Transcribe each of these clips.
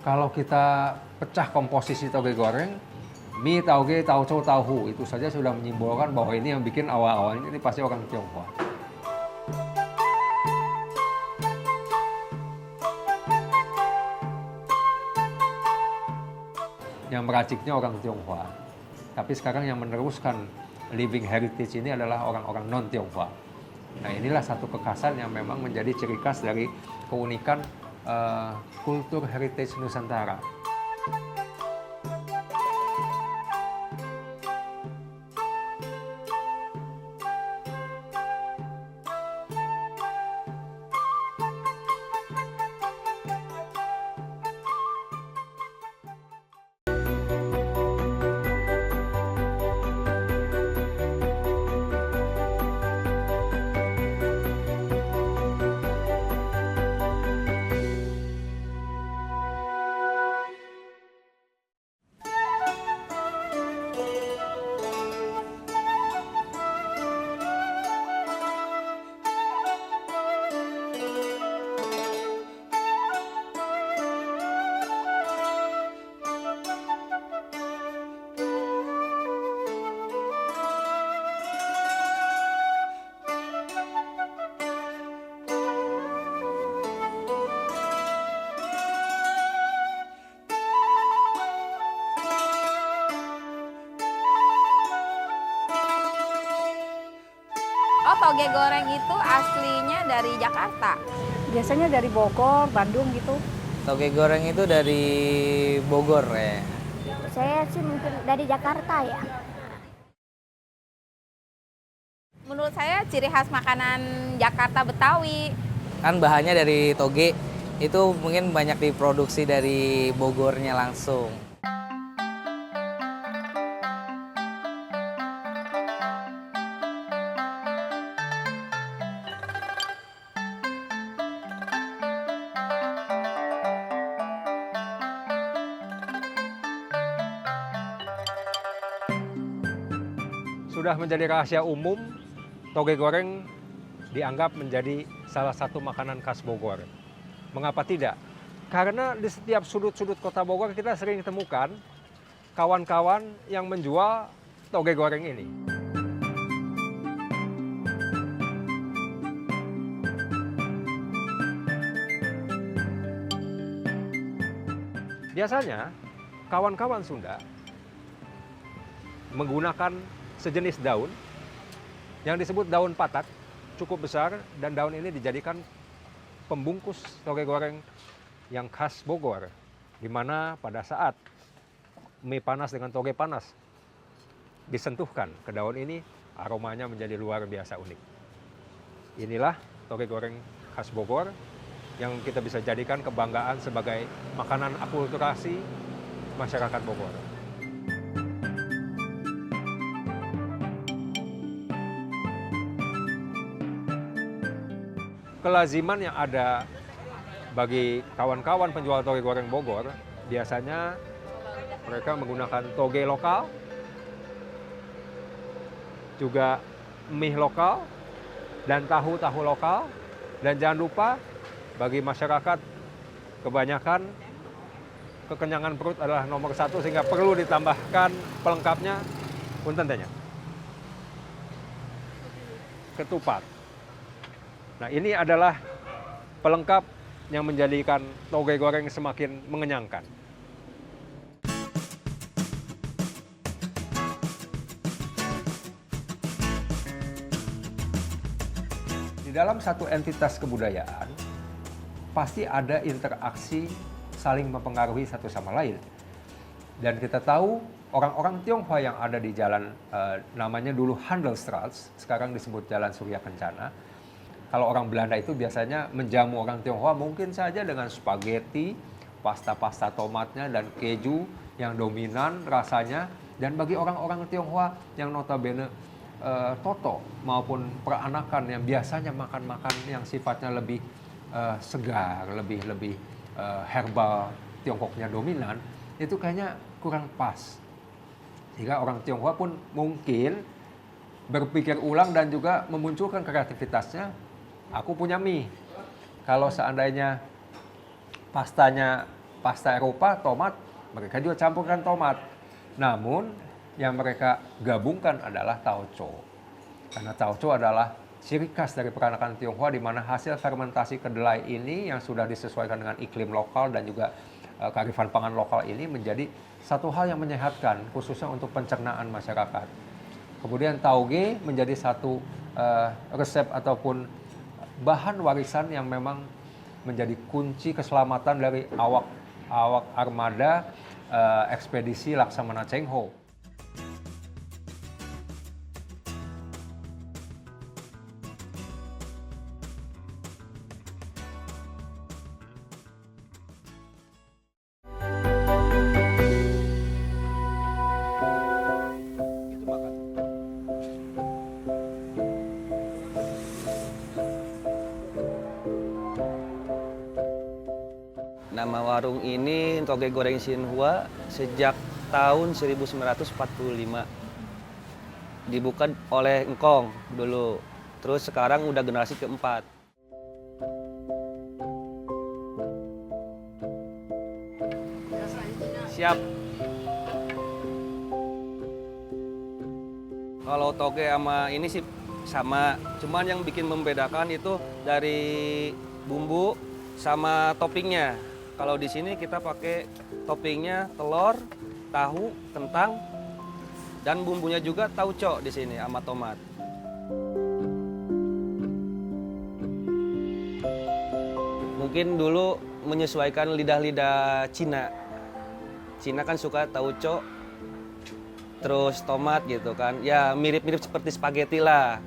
Kalau kita pecah komposisi toge goreng, mie, tauge, tauco, tauhu, itu saja sudah menyimbolkan bahwa ini yang bikin awal-awalnya ini pasti orang Tionghoa. Yang meraciknya orang Tionghoa. Tapi sekarang yang meneruskan living heritage ini adalah orang-orang non-Tionghoa. Nah, inilah satu kekhasan yang memang menjadi ciri khas dari keunikan kultur heritage Nusantara. Oh, toge goreng itu aslinya dari Jakarta. Biasanya dari Bogor, Bandung gitu. Toge goreng itu dari Bogor ya. Saya sih mungkin dari Jakarta ya. Menurut saya ciri khas makanan Jakarta Betawi. Kan bahannya dari toge, itu mungkin banyak diproduksi dari Bogornya langsung. Sudah menjadi rahasia umum, toge goreng dianggap menjadi salah satu makanan khas Bogor. Mengapa tidak? Karena di setiap sudut-sudut kota Bogor kita sering temukan kawan-kawan yang menjual toge goreng ini. Biasanya kawan-kawan Sunda menggunakan sejenis daun yang disebut daun patak, cukup besar, dan daun ini dijadikan pembungkus toge goreng yang khas Bogor, di mana pada saat mie panas dengan toge panas disentuhkan ke daun ini, aromanya menjadi luar biasa unik. Inilah toge goreng khas Bogor yang kita bisa jadikan kebanggaan sebagai makanan akulturasi masyarakat Bogor. Kelaziman yang ada bagi kawan-kawan penjual toge goreng Bogor, biasanya mereka menggunakan toge lokal, juga mie lokal, dan tahu-tahu lokal. Dan jangan lupa, bagi masyarakat, kebanyakan kekenyangan perut adalah nomor satu, sehingga perlu ditambahkan pelengkapnya, punten tanya, ketupat. Nah, ini adalah pelengkap yang menjadikan toge goreng semakin mengenyangkan. Di dalam satu entitas kebudayaan, pasti ada interaksi saling mempengaruhi satu sama lain. Dan kita tahu orang-orang Tionghoa yang ada di jalan, namanya dulu Handelsstraat, sekarang disebut Jalan Surya Kencana. Kalau orang Belanda itu biasanya menjamu orang Tionghoa mungkin saja dengan spaghetti, pasta-pasta tomatnya, dan keju yang dominan rasanya. Dan bagi orang-orang Tionghoa yang notabene toto maupun peranakan yang biasanya makan-makan yang sifatnya lebih segar, lebih herbal, Tiongkoknya dominan, itu kayaknya kurang pas. Sehingga orang Tionghoa pun mungkin berpikir ulang dan juga memunculkan kreativitasnya. Aku punya mie. Kalau seandainya pastanya pasta Eropa, tomat, mereka juga campurkan tomat. Namun yang mereka gabungkan adalah tauco. Karena tauco adalah ciri khas dari peranakan Tionghoa, di mana hasil fermentasi kedelai ini yang sudah disesuaikan dengan iklim lokal dan juga kearifan pangan lokal ini menjadi satu hal yang menyehatkan, khususnya untuk pencernaan masyarakat. Kemudian tauge menjadi satu resep ataupun bahan warisan yang memang menjadi kunci keselamatan dari awak armada ekspedisi Laksamana Cheng Ho. Nama warung ini Toge Goreng Xinhua sejak tahun 1945. Dibuka oleh Engkong dulu. Terus sekarang udah generasi keempat. Siap. Kalau toge sama ini sih sama. Cuman yang bikin membedakan itu dari bumbu sama toppingnya. Kalau di sini kita pakai toppingnya telur, tahu, kentang, dan bumbunya juga tauco di sini sama tomat. Mungkin dulu menyesuaikan lidah-lidah Cina. Cina kan suka tauco, terus tomat gitu kan. Ya mirip-mirip seperti spaghetti lah.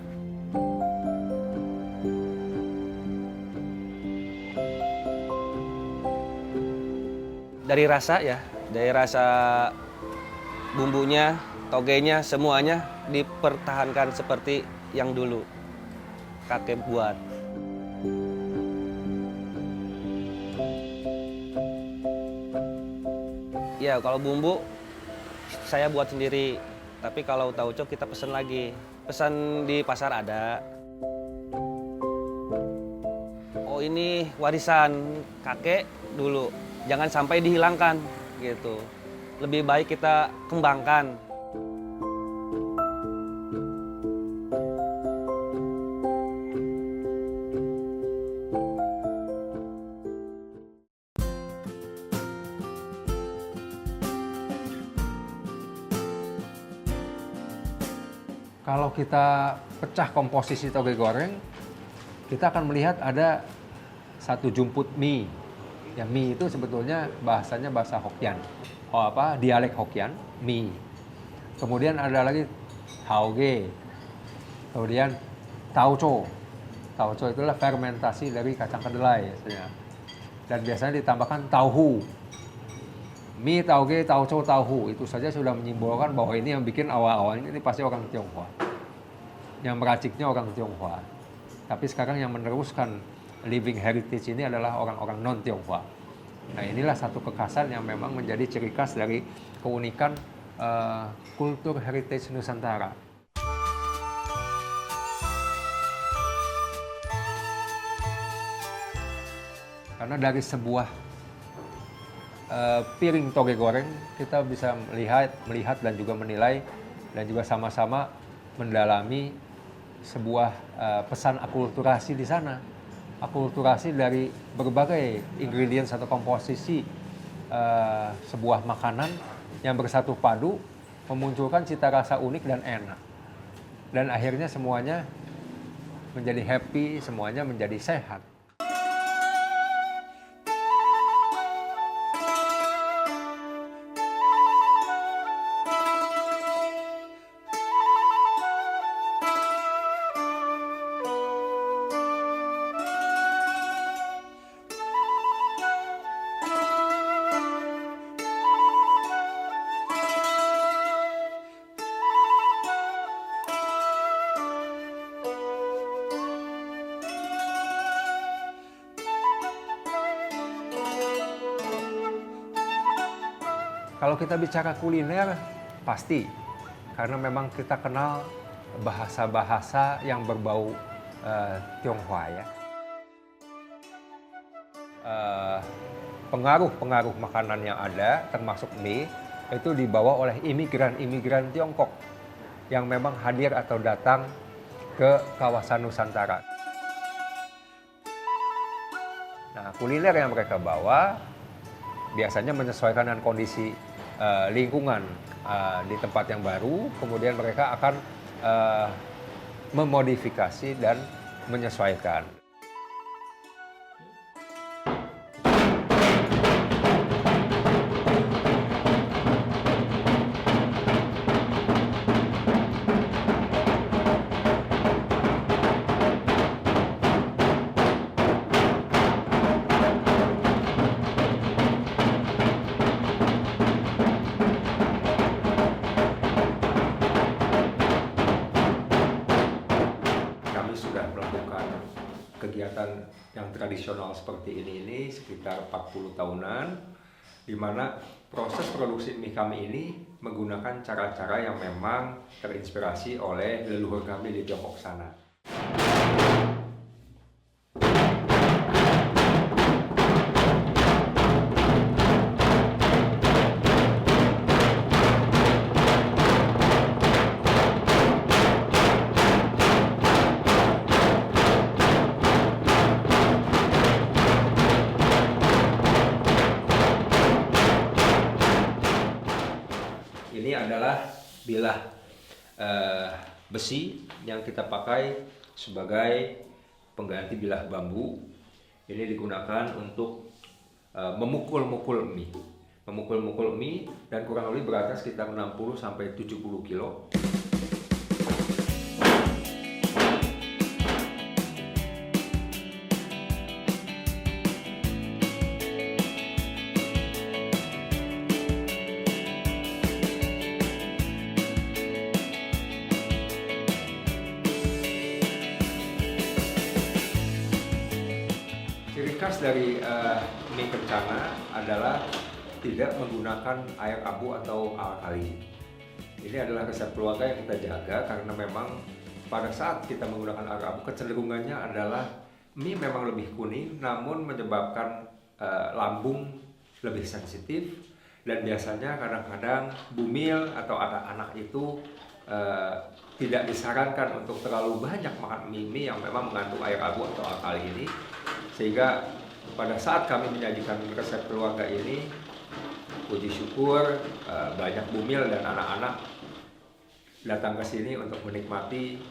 Dari rasa ya, dari rasa bumbunya, togenya, semuanya dipertahankan seperti yang dulu kakek buat. Ya kalau bumbu saya buat sendiri, tapi kalau tauco kita pesan lagi. Pesan di pasar ada. Oh ini warisan kakek dulu. Jangan sampai dihilangkan gitu. Lebih baik kita kembangkan. Kalau kita pecah komposisi toge goreng, kita akan melihat ada satu jumput mie. Ya, mie itu sebetulnya bahasanya bahasa Hokkien. Dialek Hokkien, mie. Kemudian ada lagi tauge. Kemudian tauco. Tauco itulah fermentasi dari kacang kedelai biasanya. Dan biasanya ditambahkan tauhu. Mie, tauge, tauco, tauhu. Itu saja sudah menyimbolkan bahwa ini yang bikin awal-awalnya ini pasti orang Tionghoa. Yang meraciknya orang Tionghoa. Tapi sekarang yang meneruskan living heritage ini adalah orang-orang non-Tionghoa. Nah inilah satu kekhasan yang memang menjadi ciri khas dari keunikan kultur heritage Nusantara. Karena dari sebuah piring toge goreng kita bisa melihat dan juga menilai dan juga sama-sama mendalami sebuah pesan akulturasi di sana. Akulturasi dari berbagai ingredients atau komposisi sebuah makanan yang bersatu padu memunculkan cita rasa unik dan enak. Dan akhirnya semuanya menjadi happy, semuanya menjadi sehat. Kalau kita bicara kuliner, pasti. Karena memang kita kenal bahasa-bahasa yang berbau Tionghoa ya. pengaruh-pengaruh makanan yang ada, termasuk mie, itu dibawa oleh imigran-imigran Tiongkok yang memang hadir atau datang ke kawasan Nusantara. Nah, kuliner yang mereka bawa biasanya menyesuaikan dengan kondisi lingkungan di tempat yang baru, kemudian mereka akan memodifikasi dan menyesuaikan. Kami sudah melakukan kegiatan yang tradisional seperti ini sekitar 40 tahunan, di mana proses produksi mie kami ini menggunakan cara-cara yang memang terinspirasi oleh leluhur kami di Tiongkok sana. Ini adalah bilah besi yang kita pakai sebagai pengganti bilah bambu. Ini digunakan untuk memukul-mukul mie. Memukul-mukul mie dan kurang lebih beratnya sekitar 60 sampai 70 kilo. Ciri khas dari mie kencana adalah tidak menggunakan air abu atau alkali. Ini adalah resep keluarga yang kita jaga karena memang pada saat kita menggunakan air abu kecenderungannya adalah mie memang lebih kuning, namun menyebabkan lambung lebih sensitif, dan biasanya kadang-kadang bumil atau anak-anak itu tidak disarankan untuk terlalu banyak makan mie yang memang mengandung air abu atau alkali ini. Sehingga pada saat kami menyajikan resep keluarga ini, puji syukur banyak bumil dan anak-anak datang ke sini untuk menikmati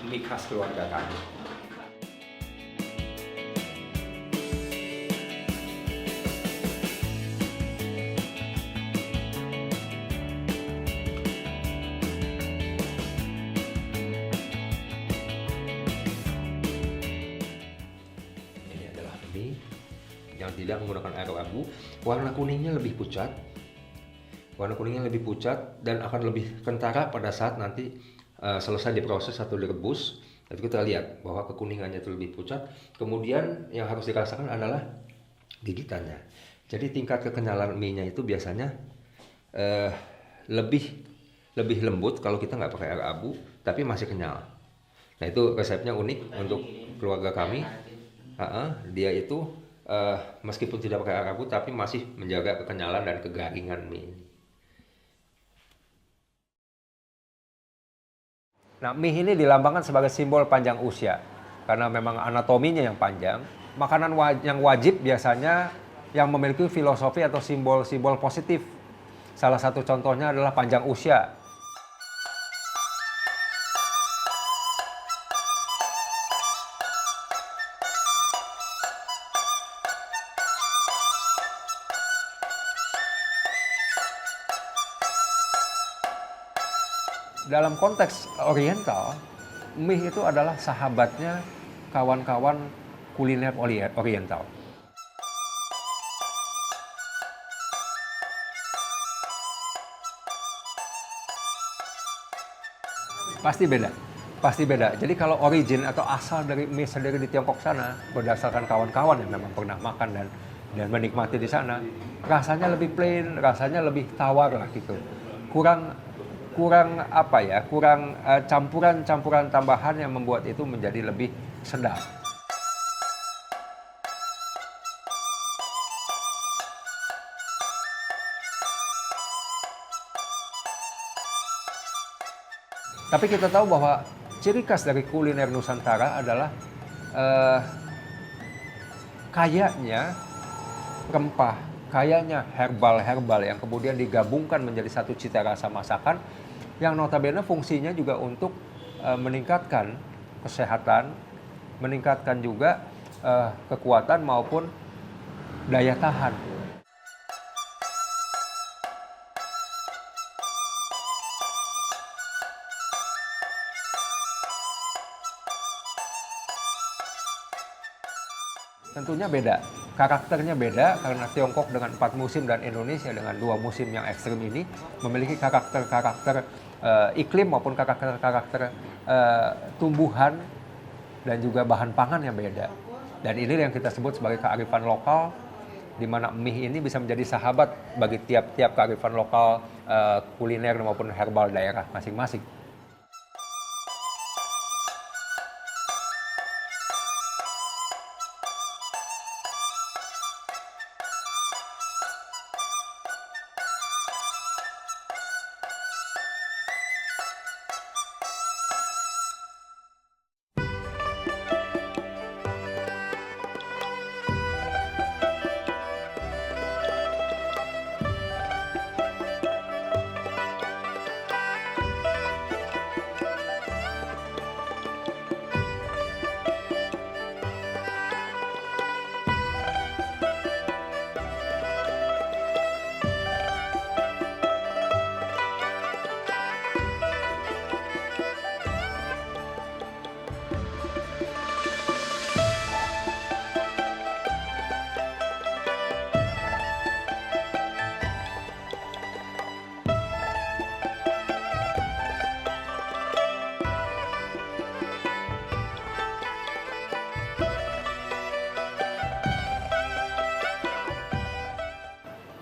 mie khas keluarga kami. Yang tidak menggunakan air abu, warna kuningnya lebih pucat, dan akan lebih kentara pada saat nanti selesai diproses atau direbus. Jadi kita lihat bahwa kekuningannya itu lebih pucat. Kemudian yang harus dirasakan adalah gigitannya. Jadi tingkat kekenyalan mie-nya itu biasanya lebih lembut kalau kita nggak pakai air abu, tapi masih kenyal. Nah, itu resepnya unik untuk keluarga kami. Dia itu meskipun tidak pakai air abu, tapi masih menjaga kekenyalan dan kegaringan mie ini. Nah, mie ini dilambangkan sebagai simbol panjang usia karena memang anatominya yang panjang. Makanan yang wajib biasanya yang memiliki filosofi atau simbol-simbol positif. Salah satu contohnya adalah panjang usia. Dalam konteks oriental, mie itu adalah sahabatnya kawan-kawan kuliner oriental. Pasti beda. Jadi kalau origin atau asal dari mie sendiri di Tiongkok sana, berdasarkan kawan-kawan yang memang pernah makan dan menikmati di sana, rasanya lebih plain, rasanya lebih tawar lah gitu. Kurang campuran tambahan yang membuat itu menjadi lebih sedap. Tapi kita tahu bahwa ciri khas dari kuliner Nusantara adalah kayanya rempah, kayanya herbal-herbal yang kemudian digabungkan menjadi satu cita rasa masakan yang notabene fungsinya juga untuk meningkatkan kesehatan, meningkatkan juga kekuatan maupun daya tahan. Tentunya beda, karakternya beda karena Tiongkok dengan 4 musim dan Indonesia dengan 2 musim yang ekstrim ini memiliki karakter-karakter iklim maupun karakter-karakter tumbuhan dan juga bahan pangan yang beda. Dan ini yang kita sebut sebagai kearifan lokal, di mana mie ini bisa menjadi sahabat bagi tiap-tiap kearifan lokal kuliner maupun herbal daerah masing-masing.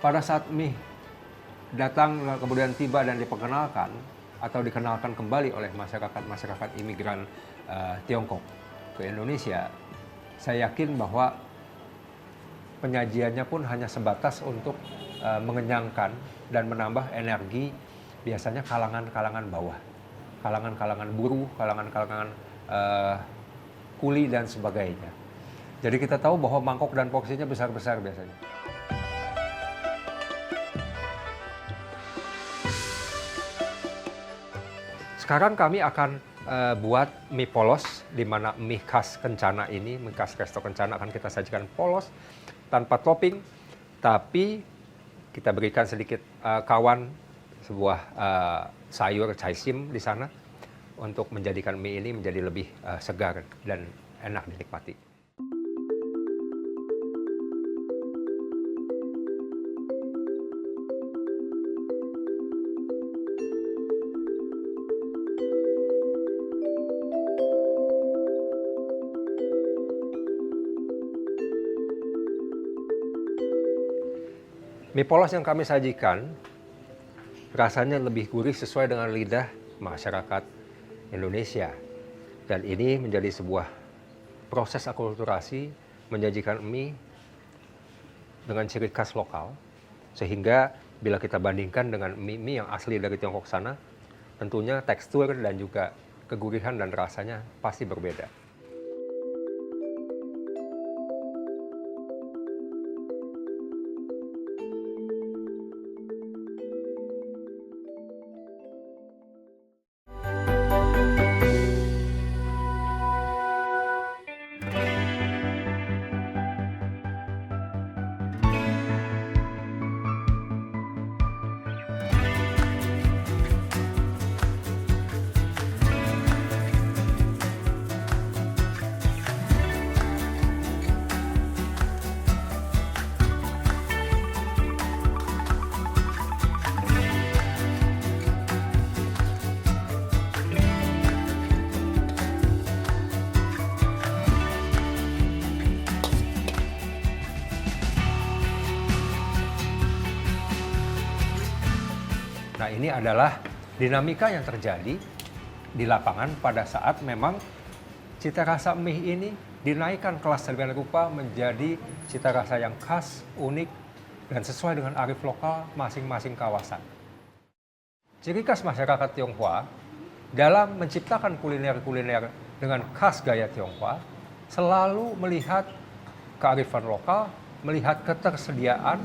Pada saat mie datang kemudian tiba dan diperkenalkan atau dikenalkan kembali oleh masyarakat imigran Tiongkok ke Indonesia, saya yakin bahwa penyajiannya pun hanya sebatas untuk mengenyangkan dan menambah energi biasanya kalangan-kalangan bawah, kalangan-kalangan buruh, kalangan-kalangan kuli dan sebagainya. Jadi kita tahu bahwa mangkok dan porsinya besar-besar biasanya. Sekarang kami akan buat mie polos, di mana mie khas Kencana ini, mie khas Resto Kencana akan kita sajikan polos, tanpa topping, tapi kita berikan sedikit kawan sebuah sayur caisim di sana untuk menjadikan mie ini menjadi lebih segar dan enak dinikmati. Mie polos yang kami sajikan rasanya lebih gurih sesuai dengan lidah masyarakat Indonesia. Dan ini menjadi sebuah proses akulturasi menyajikan mie dengan ciri khas lokal. Sehingga bila kita bandingkan dengan mie yang asli dari Tiongkok sana, tentunya tekstur dan juga kegurihan dan rasanya pasti berbeda. Nah, ini adalah dinamika yang terjadi di lapangan pada saat memang cita rasa mie ini dinaikkan kelas sedemikian rupa menjadi cita rasa yang khas, unik, dan sesuai dengan arif lokal masing-masing kawasan. Ciri khas masyarakat Tionghoa dalam menciptakan kuliner-kuliner dengan khas gaya Tionghoa selalu melihat kearifan lokal, melihat ketersediaan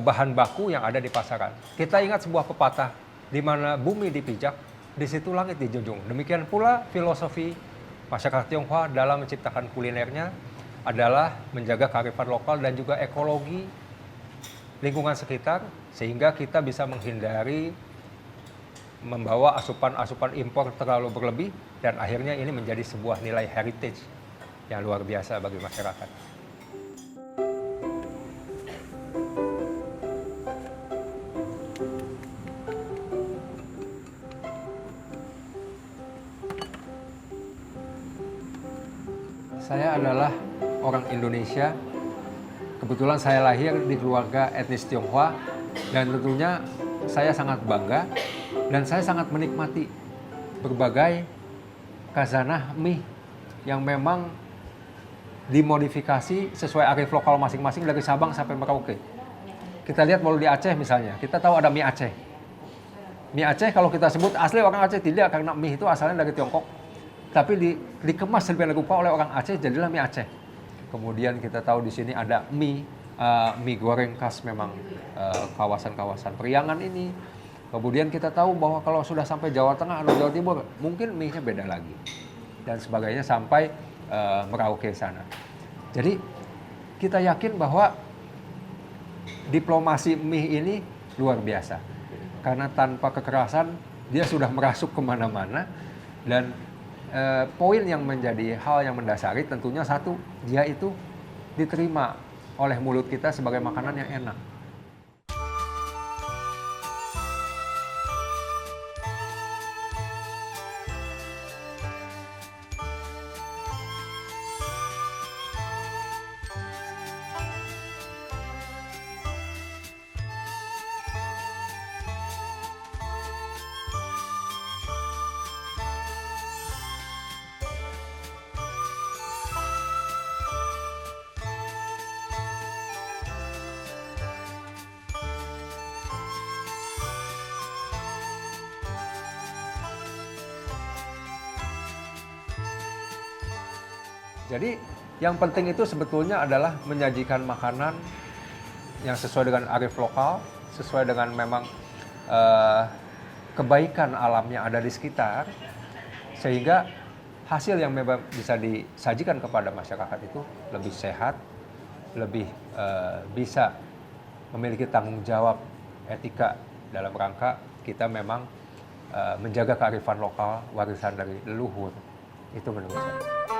bahan baku yang ada di pasaran. Kita ingat sebuah pepatah, di mana bumi dipijak, di situ langit dijunjung. Demikian pula filosofi masyarakat Tionghoa dalam menciptakan kulinernya adalah menjaga kearifan lokal dan juga ekologi lingkungan sekitar, sehingga kita bisa menghindari membawa asupan-asupan impor terlalu berlebih, dan akhirnya ini menjadi sebuah nilai heritage yang luar biasa bagi masyarakat. Saya adalah orang Indonesia. Kebetulan saya lahir di keluarga etnis Tionghoa, dan tentunya saya sangat bangga dan saya sangat menikmati berbagai khazanah mie yang memang dimodifikasi sesuai arif lokal masing-masing dari Sabang sampai Merauke. Kita lihat kalau di Aceh misalnya, kita tahu ada mie Aceh. Mie Aceh kalau kita sebut asli orang Aceh, tidak, karena mie itu asalnya dari Tiongkok. Tapi dikemas sedemikian rupa oleh orang Aceh, jadilah mie Aceh. Kemudian kita tahu di sini ada mie goreng khas memang kawasan-kawasan Priangan ini. Kemudian kita tahu bahwa kalau sudah sampai Jawa Tengah atau Jawa Timur, mungkin mie-nya beda lagi. Dan sebagainya sampai Merauke sana. Jadi kita yakin bahwa diplomasi mie ini luar biasa. Karena tanpa kekerasan dia sudah merasuk kemana-mana. Dan poin yang menjadi hal yang mendasari tentunya satu, dia itu diterima oleh mulut kita sebagai makanan yang enak. Jadi yang penting itu sebetulnya adalah menyajikan makanan yang sesuai dengan arif lokal, sesuai dengan memang kebaikan alam yang ada di sekitar, sehingga hasil yang memang bisa disajikan kepada masyarakat itu lebih sehat, lebih bisa memiliki tanggung jawab etika dalam rangka kita memang menjaga kearifan lokal, warisan dari leluhur. Itu menurut saya.